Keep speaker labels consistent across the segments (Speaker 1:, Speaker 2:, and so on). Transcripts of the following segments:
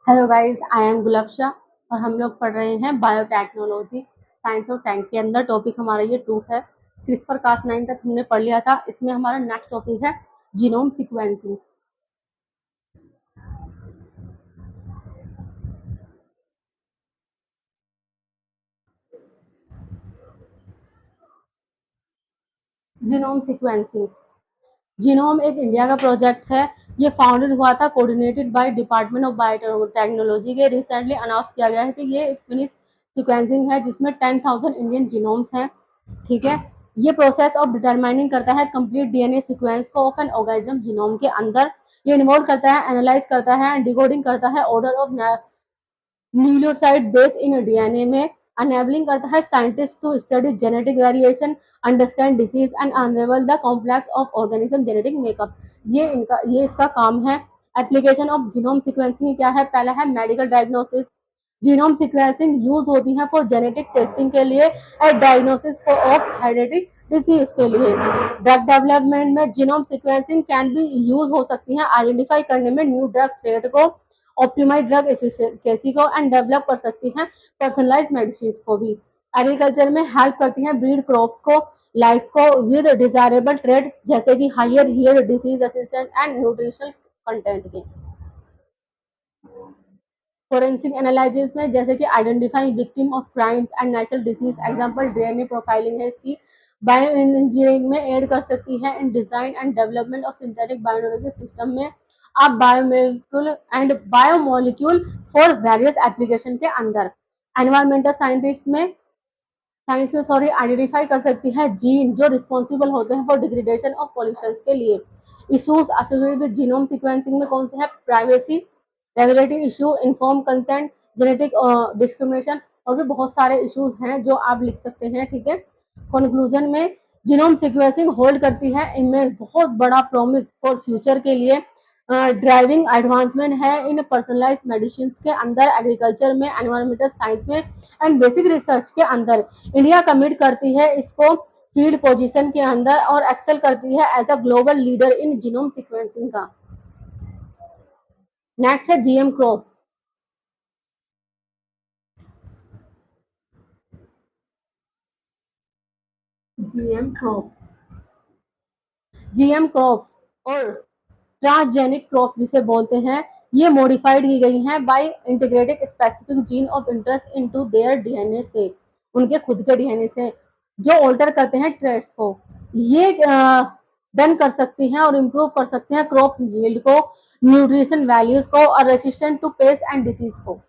Speaker 1: Hello guys, I am Gulfsha और हम लोग पढ़ रहे हैं बायोटेक्नोलॉजी साइंस और टैंक के अंदर। टॉपिक हमारा ये 2 है। क्रिस्पर कास 9 तक हमने पढ़ लिया था। इसमें हमारा नेक्स्ट टॉपिक है genome sequencing. Genome sequencing, genome एक इंडिया का प्रोजेक्ट है। ये फाउंडेड हुआ था, coordinated by department of biotechnology के। रिसेंटली अनाउंस किया गया है कि ये एक फिनिश सीक्वेंसिंग है जिसमें 10,000 इंडियन जीनोम्स हैं। ठीक है, ये प्रोसेस ऑफ डिटरमाइनिंग करता है कंप्लीट डीएनए सीक्वेंस को ऑफ एन ऑर्गेनिज्म जीनोम के अंदर। ये इन्वॉल्व करता है, एनालाइज करता है एंड डिकोडिंग करता है order of nucleoside base in DNA में। अनेबलिंग करता है scientist to study genetic variation, understand disease and unravel the complex of organism genetic makeup. ये इसका काम है। एप्लीकेशन ऑफ जीनोम सीक्वेंसिंग क्या है? पहला है medical diagnosis. Genome sequencing use होती है फॉर जेनेटिक टेस्टिंग के लिए and diagnosis for of hereditary disease के लिए। ड्रग डेवलपमेंट में genome sequencing can be use हो सकती है आइडेंटिफाई करने में न्यू ड्रग स्टेट को, ऑप्टिमाइज ड्रग एफिशिएंसी को एंड डेवलप कर सकती हैं पर्सनलाइज मेडिसिन को भी। एग्रीकल्चर में हेल्प करती हैं ब्रीड क्रॉप्स को, लाइफ को विद डिजायरेबल ट्रेड जैसे कि higher here, disease resistant and nutritional content के। फोरेंसिक एनालिसिस में जैसे कि identifying victim of crimes and natural disease, example DNA profiling है इसकी। बायो इंजीनियरिंग में एड कर सकती है in design and development of synthetic biology system में। अब बायोमोलिक्यूल फॉर वेरियस एप्लीकेशन के अंदर। एनवायरमेंटल साइंस में आइडेंटिफाई कर सकती है जीन जो रिस्पॉन्सिबल होते हैं फॉर डिग्रेडेशन ऑफ पॉल्यूशन के लिए। Issues associated with genome sequencing में कौन से हैं? Privacy, regulatory issue, inform consent, genetic discrimination और भी बहुत सारे इश्यूज हैं जो आप लिख सकते हैं। ठीक है, कंक्लूजन में जीनोम सीक्वेंसिंग होल्ड करती है इमेज बहुत बड़ा प्रॉमिस फॉर फ्यूचर के लिए। ड्राइविंग एडवांसमेंट है इन पर्सनलाइज मेडिसिन के अंदर, एग्रीकल्चर में, एनवायरमेंटल साइंस में एंड बेसिक रिसर्च के अंदर। इंडिया कमिट करती है इसको फील्ड पोजीशन के अंदर और एक्सेल करती है as a global leader in genome sequencing का। नेक्स्ट है GM crop. GM crops, GM crops और ट्रांसजेनिक क्रॉप्स जिसे बोलते हैं, ये मॉडिफाइड की गई हैं by integrated specific gene of interest into their DNA से, उनके खुद के डीएनए से, जो ऑल्टर करते हैं ट्रेड्स को। ये डन कर सकती हैं और इम्प्रूव कर सकते हैं क्रॉप्स यील्ड को, न्यूट्रिशन वैल्यूज को और resistant to pest and disease को।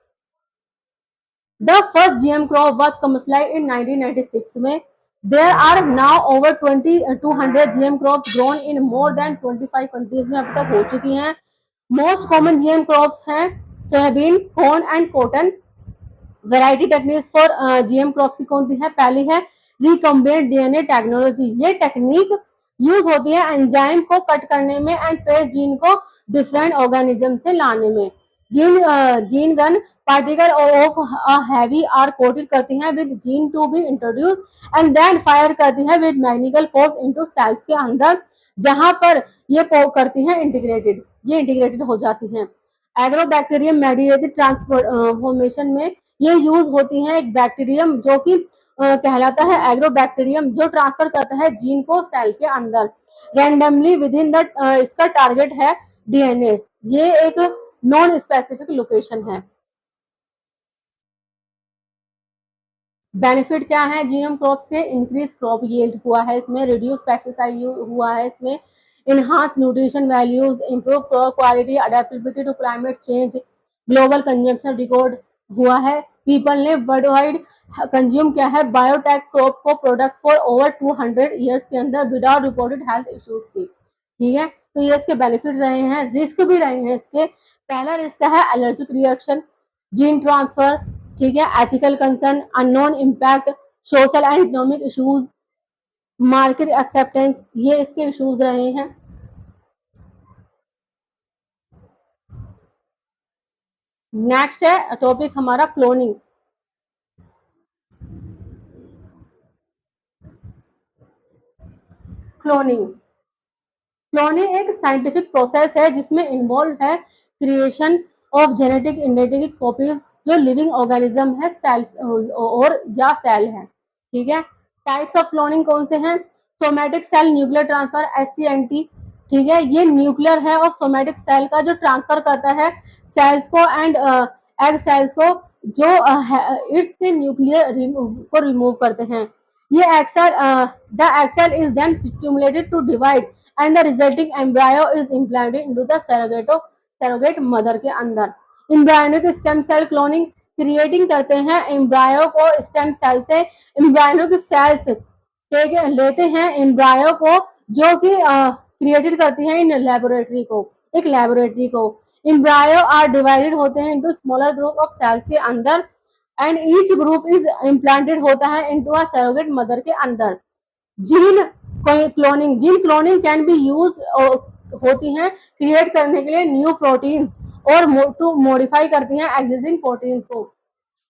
Speaker 1: The first GM crop was commercialized in 1996 में। There are now over 200 GM crops grown in more than 25 countries में अब तक हो चुकी हैं। Most common GM crops हैं soybean, corn and cotton. Variety techniques for GM crops की कौन सी है? पहली है रिकम्बेंट डीएनए टेक्नोलॉजी। ये टेक्निक यूज होती है एंजाइम को कट करने में एंड पेस्ट जीन को डिफरेंट ऑर्गेनिज्म से लाने में। Gene gun particle of heavy are coated करती हैं with gene to be introduce and then fire करती है with magnetical force into cells के अंदर, जहां पर ये करती हैं इंटीग्रेटेड, ये इंटीग्रेटेड हो जाती हैं। एग्रोबैक्टीरियम मेडिएटेड ट्रांसफॉर्मेशन में ये यूज होती है एक बैक्टीरियम जो कि कहलाता है एग्रोबैक्टीरियम, जो ट्रांसफर करता है जीन को सेल के अंदर रैंडमली विद इन द, इसका टारगेट है डीएनए। ये एक नॉन स्पेसिफिक लोकेशन है। बेनिफिट क्या है जीएम क्रॉप से? इंक्रीज क्रॉप यील्ड हुआ है इसमें, रिड्यूस पेस्टिसाइड हुआ है इसमें, enhance nutrition values, improve crop quality, adaptability to climate change, global consumption record हुआ है। पीपल ने वर्ल्ड वाइड कंज्यूम किया है बायोटेक क्रॉप को प्रोडक्ट फॉर ओवर 200 ईयर्स के अंदर विदाउट रिपोर्टेड हेल्थ इश्यूज की। ठीक है, तो ये इसके बेनिफिट रहे हैं, रिस्क भी रहे हैं इसके। पहला रिस्क है एलर्जिक रिएक्शन, जीन ट्रांसफर, ठीक है, ethical concern, unknown impact, social and economic issues, market acceptance, ये इसके इश्यूज रहे हैं। नेक्स्ट है टॉपिक हमारा क्लोनिंग। क्लोनिंग, क्लोनिंग एक साइंटिफिक प्रोसेस है जिसमें इन्वॉल्व है क्रिएशन ऑफ जेनेटिक इडेंटिटी कॉपीज जो लिविंग ऑर्गेनिज्म है, सेल्स और या सेल है। ठीक है। टाइप्स ऑफ क्लोनिंग कौन से हैं? Somatic cell nuclear transfer, SCNT। ठीक है, ये न्यूक्लियर है और सोमैटिक सेल का जो ट्रांसफर करता है सेल्स को एंड एग सेल्स को, जो इट्स के न्यूक्लियर को रिमूव करते हैं। ये egg cell the egg cell is then stimulated to divide and the resulting embryo is implanted into the surrogate mother के अंदर। Embryonic stem cell cloning creating करते हैं एम्ब्रायो को स्टेम सेल से। एम्ब्रायोनिक सेल्स लेते हैं एम्ब्रायो को, जो कि क्रिएटेड करती है इन लेबोरेटरी को, एक लेबोरेटरी को। एम्ब्रायो आर डिवाइडेड होते हैं into smaller group of cells के अंदर and each group is implanted होता है इनटू अ सरोगेट मदर के अंदर। Gene cloning can be use होती हैं क्रिएट करने के लिए न्यू प्रोटीन्स और टू मॉडिफाई करती हैं एग्जिस्टिंग प्रोटीन्स को।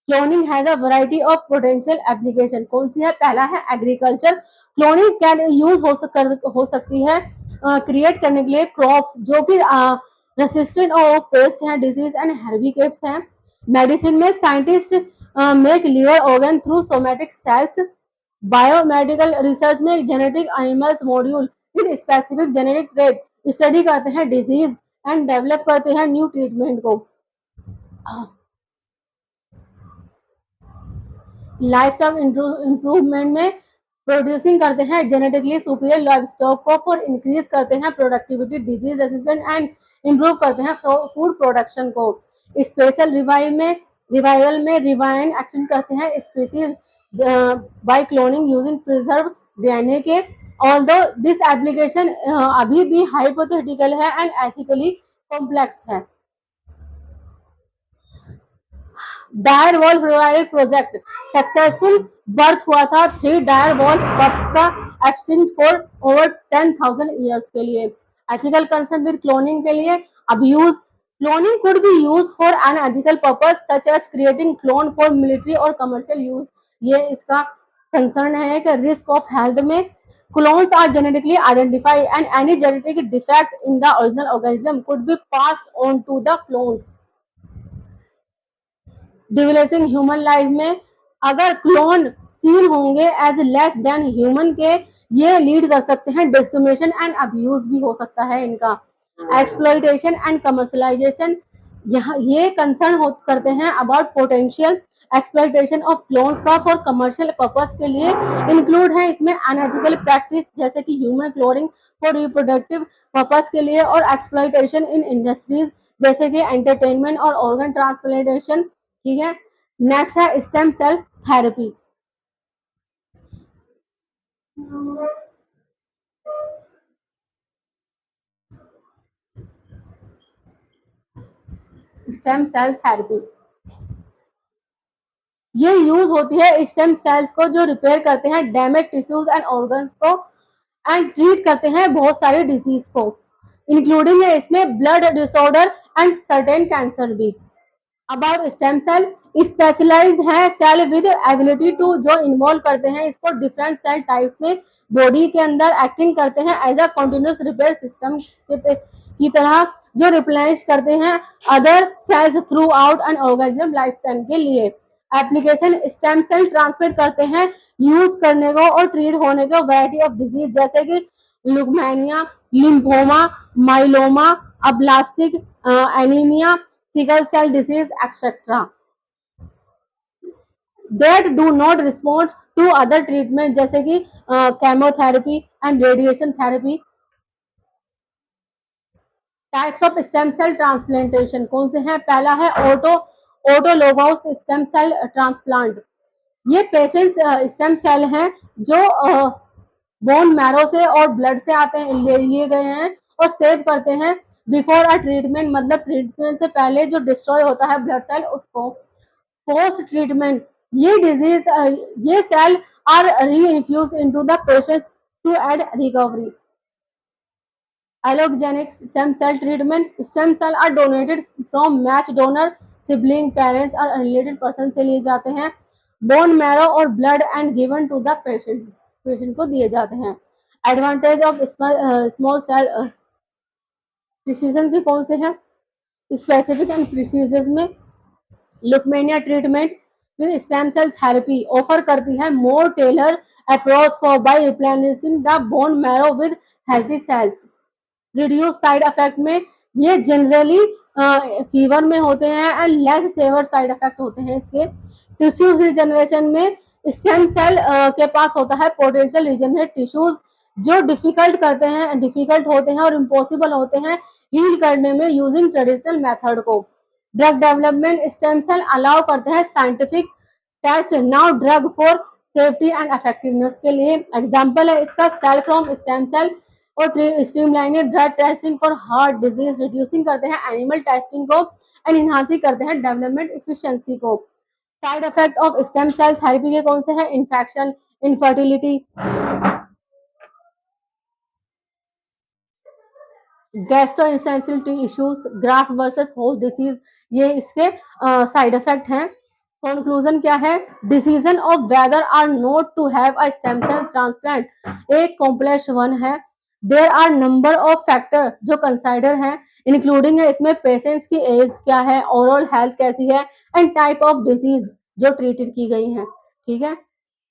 Speaker 1: Cloning has a variety of potential application. कौन सी है? पहला है एग्रीकल्चर। क्लोनिंग कैन यूज हो सकती है क्रिएट करने के लिए क्रॉप्स जो कि रेसिस्टेंट और पेस्ट हैं, डिजीज एंड हेर्बिकेट्स हैं। मेडिसिन में scientist make liver organ through somatic cells. Biomedical research में genetic animals model in specific genetic trait study करते हैं डिजीज एंड डेवलप करते हैं न्यू ट्रीटमेंट को। लाइफ स्टॉक इंप्रूवमेंट में प्रोड्यूसिंग करते हैं जेनेटिकली सुपीरियर लाइफ स्टॉक को फॉर इंक्रीज करते हैं productivity, disease resistant and improve करते हैं फूड प्रोडक्शन को। स्पेशल रिवाइवल में रिवाइन एक्शन करते हैं species by cloning using preserve DNA के। ऑल्दो दिस एप्लीकेशन अभी भी हाइपोथेटिकल है एंड एथिकली कॉम्प्लेक्स है। Dire wolf project successful birth हुआ था 3 डायर वॉल पप्स का एक्सटिंक्ट फॉर ओवर 10,000 ईयर्स के लिए। एथिकल कंसर्न विद क्लोनिंग के लिए abuse. Cloning could be use for an ethical purpose such as creating clone for military और commercial use. ये इसका कंसर्न है कि रिस्क ऑफ हेल्थ में clones are genetically identified and any genetic defect in the original organism could be passed on to the clones. डिविलेसिंग human life में अगर clone seen होंगे एज लेस देन ह्यूमन के, ये lead कर सकते हैं डिस्क्रिमिनेशन एंड अब्यूज भी हो सकता है इनका। एक्सप्लॉइटेशन एंड कमर्शलाइजेशन, यहाँ ये कंसर्न करते हैं about potential exploitation of clones का फॉर कमर्शियल पर्पस के लिए। इंक्लूड है इसमें अनएथिकल प्रैक्टिस जैसे कि human cloning for reproductive purpose के लिए और एक्सप्लॉइटेशन इन इंडस्ट्रीज जैसे कि एंटरटेनमेंट और ऑर्गन ट्रांसप्लांटेशन। ठीक है। नेक्स्ट है stem cell therapy. Stem cell therapy ये यूज होती है स्टेम सेल्स को जो रिपेयर करते हैं डैमेज टिश्यूज एंड ऑर्गन्स को एंड ट्रीट करते हैं बहुत सारे डिजीज को, इंक्लूडिंग है इसमें blood disorder and certain cancer भी। अबाउट स्टेम सेल, स्पेशलाइज है सेल विद एबिलिटी टू, जो इन्वॉल्व करते हैं इसको डिफरेंट सेल टाइप्स में बॉडी के अंदर एक्टिंग करते हैं as a continuous repair system की तरह, जो रिप्लेनिश करते हैं other sales through out an organism life style के लिए। एप्लीकेशन स्टेम सेल ट्रांसमिट करते हैं यूज करने को और ट्रीट होने को वैरायटी ऑफ डिजीज जैसे कि leukaemia, lymphoma, myeloma, aplastic anaemia, sickle cell disease etcetera that do not respond to other treatment जैसे कि chemotherapy and radiation therapy. Types of stem cell transplantation कौन से हैं? पहला है ऑटोलोगस स्टेम सेल ट्रांसप्लांट। ये पेशेंट स्टेम सेल हैं जो बोन मैरो से और ब्लड से आते हैं, लिए गए हैं और सेव करते हैं बिफोर अ ट्रीटमेंट, मतलब ट्रीटमेंट से पहले जो डिस्ट्रॉय होता है ब्लड सेल उसको। पोस्ट ट्रीटमेंट ये डिजीज ये cell are reinfuse into the patient to aid recovery. Allogenic stem cell treatment, stem cell are donated from match donor, sibling, parents और unrelated person से लिए जाते हैं। बोन मैरो और blood and given to the patient को दिए जाते हैं। Advantage of small cell decision के कौन से हैं? स्पेसिफिक एंड प्रिसीजन में leukaemia treatment with stem cell therapy offer करती है more tailor approach for by replenishing the bone marrow with healthy cells. Reduce side effect में ये जनरली फीवर में होते हैं and less severe side effect होते हैं इसके। टिश्यूज रिजनरेशन में स्टेम सेल के पास होता है पोटेंशियल रिजनरेट टिश्यूज जो डिफिकल्ट होते हैं और इम्पॉसिबल होते हैं हील करने में यूजिंग ट्रेडिशनल मेथड को। Drug development stem cell allow करते हैं scientific test now drug for safety and effectiveness के लिए। एग्जांपल है इसका सेल फ्रॉम स्टेम सेल और streamlined drug testing for heart disease reducing करते हैं एनिमल टेस्टिंग को एंड इनहांसिंग करते हैं डेवलपमेंट इफिशिएंसी को। Side effect of stem cell therapy के कौन से हैं? Infection, infertility, gastrointestinal issues, graft versus host disease, ये इसके साइड इफेक्ट हैं। कंक्लूजन क्या है? Decision of whether or not to have a stem cell transplant एक कॉम्प्लेक्स वन है। There are number of factor जो कंसाइडर हैं इंक्लूडिंग है इसमें पेशेंट्स की एज क्या है, ओवरऑल हेल्थ कैसी है एंड टाइप ऑफ डिजीज जो ट्रीटेड की गई हैं। ठीक है,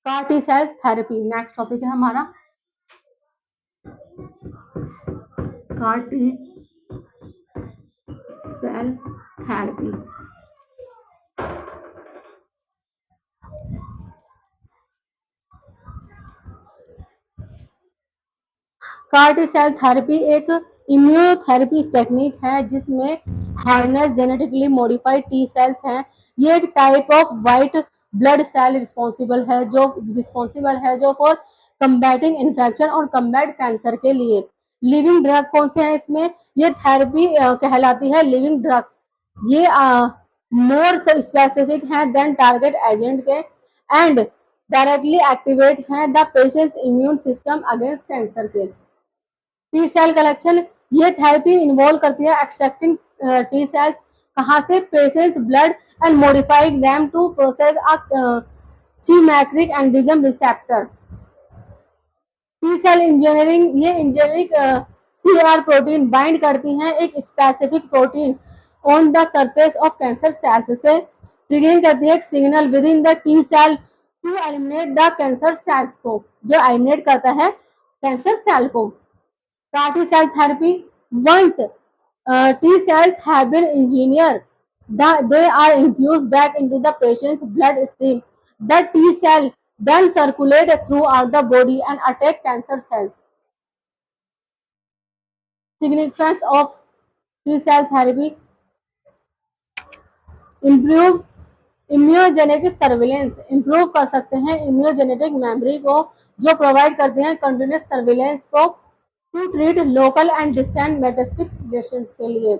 Speaker 1: CAR T cell therapy next topic है हमारा। CAR T cell therapy. CAR T cell therapy एक इम्यूनोथेरेपी टेक्निक है जिसमें harness genetically modified T cells हैं। ये एक type of white blood cell responsible है जो फॉर कम्बैटिंग इन्फेक्शन और कम्बैट कैंसर के लिए। लिविंग ड्रग कौन से हैं इसमें? ये थेरेपी कहलाती है लिविंग ड्रग्स। ये मोर स्पेसिफिक हैं देन टारगेट एजेंट के एंड डायरेक्टली एक्टिवेट हैं the patient's immune system against cancer के। टी सेल कलेक्शन, ये थेरेपी इन्वॉल्व करती है एक्सट्रैक्टिंग टी सेल्स कहाँ से? Patient's blood and modifying them to process a chimeric antigen receptor. T cell engineering, ये engineering CR protein bind करती हैं एक specific protein on the surface of cancer cells से triggering करती है एक signal with in the T cell to eliminate the cancer cells को, जो एलिमिनेट करता है कैंसर सेल को। CAR T cell therapy, once T cells have been engineered, they are infused back into the patient's bloodstream. The T cell then circulate throughout the body and attack cancer cells. Significance of T cell therapy: improve immunogenetic surveillance, improve कर सकते हैं इम्यूनोजेनेटिक memory को जो provide करते हैं continuous surveillance को to treat local and distant metastatic lesions के लिए।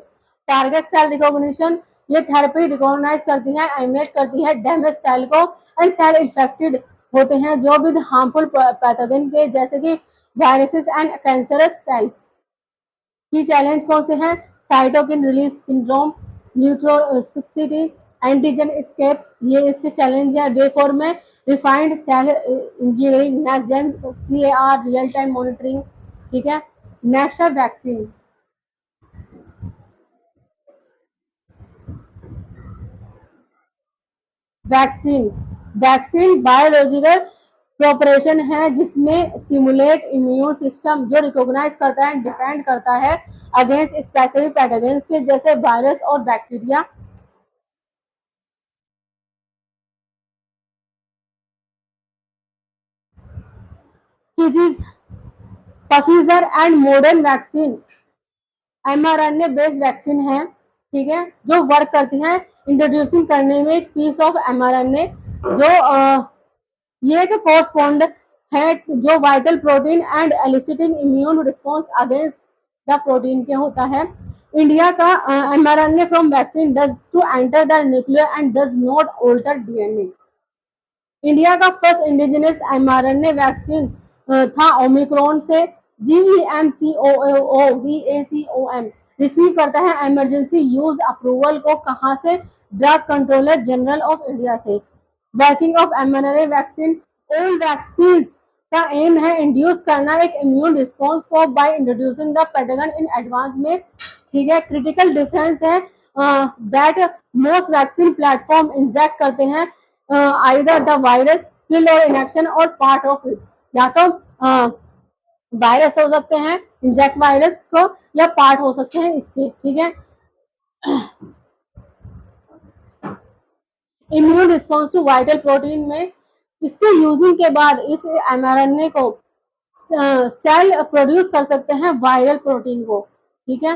Speaker 1: टारगेट सेल रिकॉग्निशन, ये थेरेपी रिकॉग्नाइज करती है एलिमिनेट करती है डैमेज सेल को एंड सेल इन्फेक्टेड होते हैं जो विद हार्मफुल पैथोजन के जैसे कि वायरसेस एंड कैंसरस सेल्स। की चैलेंज कौन से हैं? Cytokine release syndrome, neurotoxicity, antigen escape, ये इसके चैलेंज है। वे फॉर में refined cell engineering, next gen CAR real time monitoring. ठीक है, नेक्स्ट है vaccine. Vaccine vaccine biological proportion है जिसमें सिमुलेट इम्यून सिस्टम जो रिकॉग्नाइज करता है डिफेंड करता है अगेंस्ट स्पेसिफिक पैथोजेंस के जैसे वायरस और bacteria. Pfizer and Moderna vaccine mRNA based vaccine है, ठीक है, जो वर्क करती हैं इंट्रोड्यूसिंग करने में एक पीस ऑफ एमआरएनए जो ये एक कोर्सपॉन्ड है जो vital protein and eliciting immune response against the protein के होता है। इंडिया का mRNA from vaccine does to enter the nuclear and does not alter DNA. India का फर्स्ट इंडिजिनस एमआरएनए वैक्सीन था ओमिक्रॉन से। GEMCOVACOM रिसीव करता है emergency use approval को कहाँ से? Drug controller general of India से। Working of mRNA vaccine, all vaccine का एम है इंड्यूस करना एक इम्यून रिस्पॉन्स को by introducing the pathogen in advance में। ठीक है, क्रिटिकल डिफरेंस है that most vaccine platform inject करते हैं आइदर द वायरस किल और इनेक्शन और पार्ट ऑफ इट, या तो वायरस हो सकते हैं, इंजेक्ट वायरस को, या पार्ट हो सकते हैं इसके, ठीक है। Immune response to vital protein में इसके यूजिंग के बाद इस एमआरएनए को सेल प्रोड्यूस कर सकते हैं वायरल प्रोटीन को, ठीक है।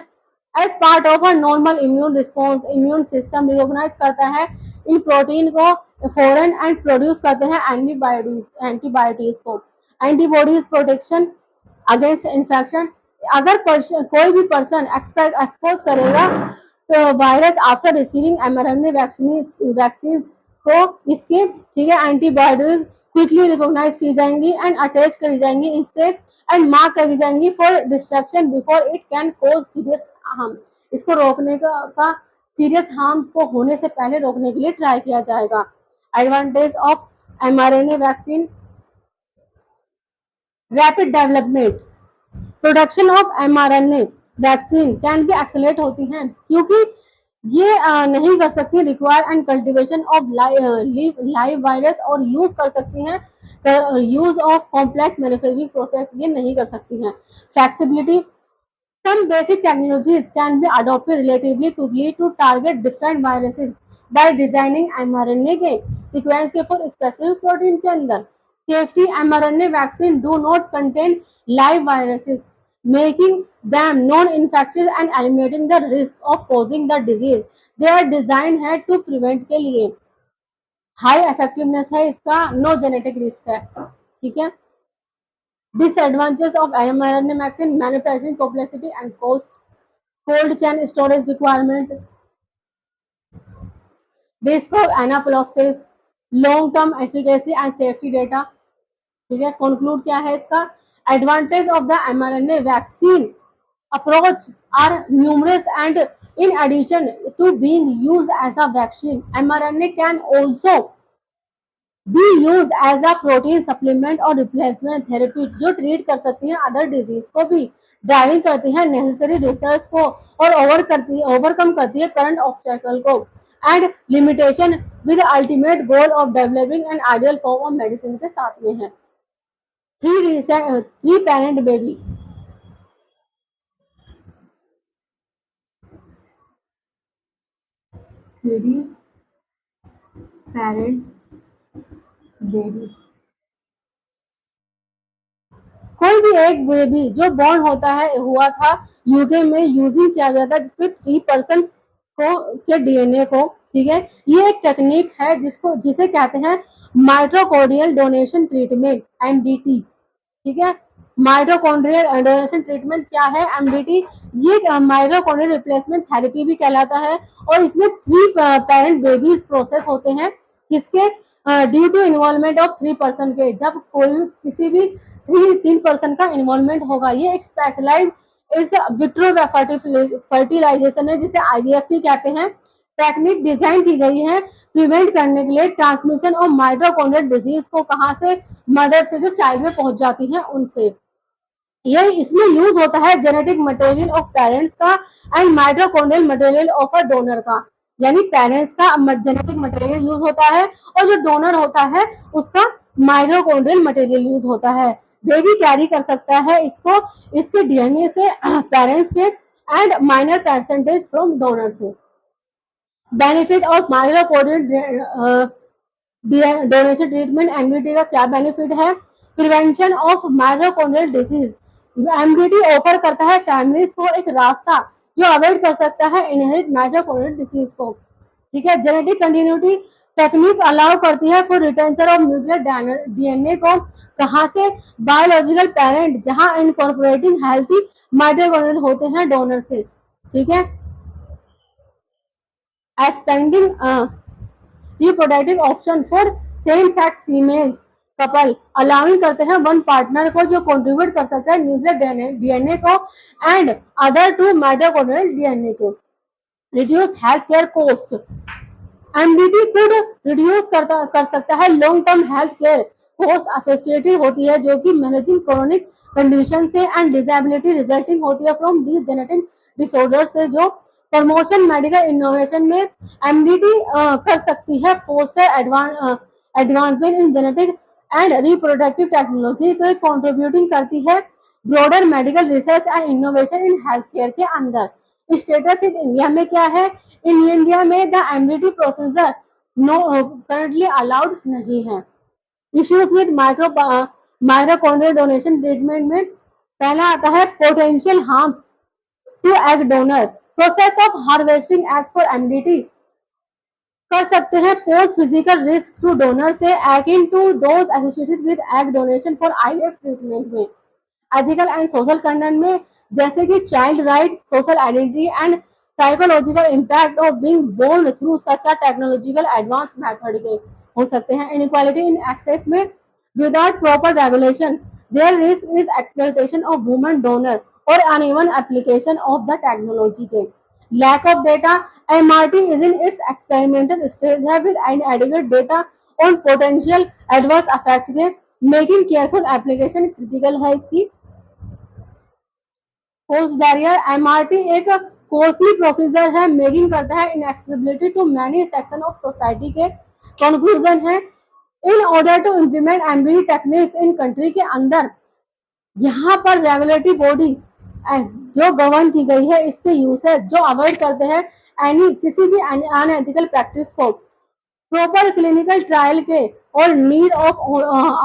Speaker 1: As part of a normal immune response, immune system recognise करता है इन प्रोटीन को फॉरन एंड प्रोड्यूस करते हैं एंटीबायोटिक्स को। एंटीबॉडीज प्रोटेक्शन अगेंस्ट इन्फेक्शन, अगर कोई भी पर्सन एक्सपोज करेगा तो virus after receiving mRNA vaccine को इसके, ठीक है, एंटीबॉडीज क्विकली रिकॉग्नाइज की जाएंगी एंड अटैच करी जाएंगी इससे एंड मार्क करी जाएंगी for destruction before it can cause serious harm. इसको रोकने का सीरियस हार्म को होने से पहले रोकने के लिए ट्राई किया जाएगा। Advantage of mRNA vaccine, rapid development, production of mRNA vaccine can be accelerate होती हैं क्योंकि ये नहीं कर सकती require and cultivation of live virus और यूज कर सकती हैं use of complex manufacturing process, ये नहीं कर सकती हैं। Flexibility, some basic technologies can be adopted relatively quickly to target different viruses by designing mRNA के सीक्वेंस के फॉर स्पेसिफिक प्रोटीन के अंदर। Safety, mRNA vaccine do not contain live viruses, making them non-infectious and eliminating the risk of causing the disease. They are designed है to prevent के लिए। High effectiveness है इसका, no genetic risk है, ठीक है। Disadvantages of mRNA vaccine, manufacturing complexity and cost, cold chain storage requirement, risk of anaphylaxis, long term efficacy and safety data, ठीक है। कंक्लूड क्या है इसका, advantage of the mRNA vaccine approach are numerous and in addition to being used as a vaccine, mRNA can also be use as a protein supplement और replacement therapy जो treat कर सकती हैं अदर डिजीज को भी, driving करती है necessary research को और ओवरकम करती है करंट ऑब्स्टेकल को and limitation with ultimate goal of developing an ideal form of medicine के साथ में है। Three parent baby, three parent baby, कोई भी एक बेबी जो बॉर्न हुआ था यूके में यूजिंग किया गया था जिसमें 3% को के डीएनए को, ठीक है। ये एक टेक्निक है जिसे कहते हैं माइटोकॉन्ड्रियल डोनेशन ट्रीटमेंट, एमडीटी, ठीक है। माइटोकॉन्ड्रियल डोनेशन ट्रीटमेंट क्या है, एमडीटी, ये माइटोकॉन्ड्रियल रिप्लेसमेंट थेरेपी भी कहलाता है और इसमें 3 पेरेंट बेबीज प्रोसेस होते हैं किसके, ड्यू टू इन्वॉल्वमेंट ऑफ 3% के, जब कोई किसी भी 3% का इन्वॉल्वमेंट होगा। ये एक स्पेशलाइज इस विट्रो फर्टिलाइजेशन है जिसे आईवीएफ भी कहते हैं, टेक्निक डिजाइन की गई है प्रिवेंट करने के लिए ट्रांसमिशन ऑफ माइटोकॉन्ड्रियल डिजीज को, कहां से, मदर से जो चाइल्ड में पहुंच जाती है उनसे। ये इसमें यूज होता है जेनेटिक मटेरियल ऑफ पेरेंट्स का and mitochondrial material of a donor का, यानी पेरेंट्स का जेनेटिक मटेरियल यूज होता है और जो डोनर होता है उसका माइटोकॉन्ड्रियल मटेरियल यूज होता है। बेबी कैरी कर सकता है इसको इसके डीएनए से पेरेंट्स के and minor percentage from donor से। Benefit of mitochondrial donation treatment, MDT का क्या बेनिफिट है, prevention of mitochondrial disease, MDT offer करता है फैमिलीज को एक रास्ता जो अवॉइड कर सकता है इनहेरिट माइटोकॉन्ड्रियल डिजीज को, ठीक है। जेनेटिक कंटिन्यूटी टेक्निक अलाउ करती है for retention of nuclear DNA को, कहां से, बायोलॉजिकल पेरेंट जहां इनकॉर्पोरेटिंग हेल्थी माइटोकॉन्ड्रियल होते हैं डोनर से, ठीक है। Expanding reproductive option for same sex female couple, allowing करते हैं वन पार्टनर को जो कंट्रीब्यूट कर सकता है न्यूक्लियर डीएनए को and other to mitochondrial DNA को। Reduce health care cost, MDT could reduce कर सकता है long term health care cost associated होती है जो कि मैनेजिंग क्रोनिक कंडीशन से एंड डिसेबिलिटी रिजल्टिंग होती है फ्रॉम दीज जेनेटिक डिसऑर्डर से, जो प्रमोशन मेडिकल इनोवेशन में एमडीटी कर सकती है, foster advancement in genetic and reproductive technology, तो कंट्रीब्यूटिंग करती है broader medical research and innovation in health care के अंदर। स्टेटस इन इंडिया में क्या है? इन इंडिया में the MDT procedure no currently allowed नहीं है। Issues with mitochondrial donation treatment में पहला आता है potential harms to egg donor, process of harvesting eggs for MDT कर सकते हैं pose physical risk to donor से akin to those associated with egg donation for IVF treatment में। Ethical and social concern में जैसे कि child right, social identity and psychological impact of being born through such a technological advance method के हो सकते हैं। Inequality in access में without proper regulation there risk is exploitation of women donor और uneven application of the technology के। Lack of data, MRT is in its experimental stage है with inadequate data on potential adverse effects के, making careful application critical है इसकी। Cost barrier, MRT एक costly procedure है, making करता है inaccessibility to many section of society के। Conclusion है, in order to implement MBD techniques in country के अंदर यहाँ पर रेगुलेटरी बॉडी जो गवर्न की गई है इसके यूसेज जो अवॉइड करते हैं एनी किसी भी अनएथिकल प्रैक्टिस को, प्रॉपर क्लिनिकल ट्रायल के और need of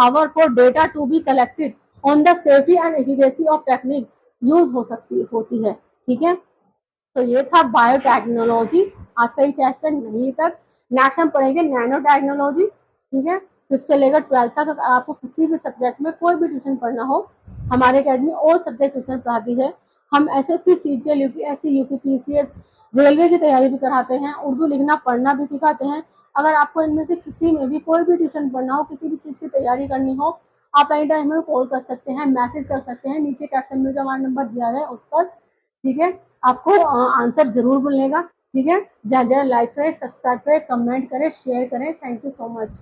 Speaker 1: hour for data to be collected on the safety and efficacy of technique use हो सकती होती है। ठीक है, तो ये था बायोटेक्नोलॉजी, आज का ये सेक्शन यहीं तक। नेक्स्ट हम पढ़ेंगे नैनो टेक्नोलॉजी। ठीक है, फिफ्थ से लेकर 12th तक अगर आपको किसी भी सब्जेक्ट में कोई भी ट्यूशन पढ़ना हो, हमारे अकेडमी ऑल सब्जेक्ट ट्यूशन पढ़ाती है। हम SSC, CGL, UPSC, UPPCS, railway की तैयारी भी कराते हैं, उर्दू लिखना पढ़ना भी सिखाते हैं। अगर आपको इनमें से किसी में भी कोई भी ट्यूशन पढ़ना हो, किसी भी चीज़ की तैयारी करनी हो, आप एनी टाइम हमें कॉल कर सकते हैं, मैसेज कर सकते हैं, नीचे कैप्शन में जो हमारा नंबर दिया है उस पर। ठीक है, आपको आंसर जरूर मिलेगा। ठीक है, ज़्यादा ज़्यादा लाइक करें, सब्सक्राइब करें, कमेंट करें, शेयर करें। Thank you so much.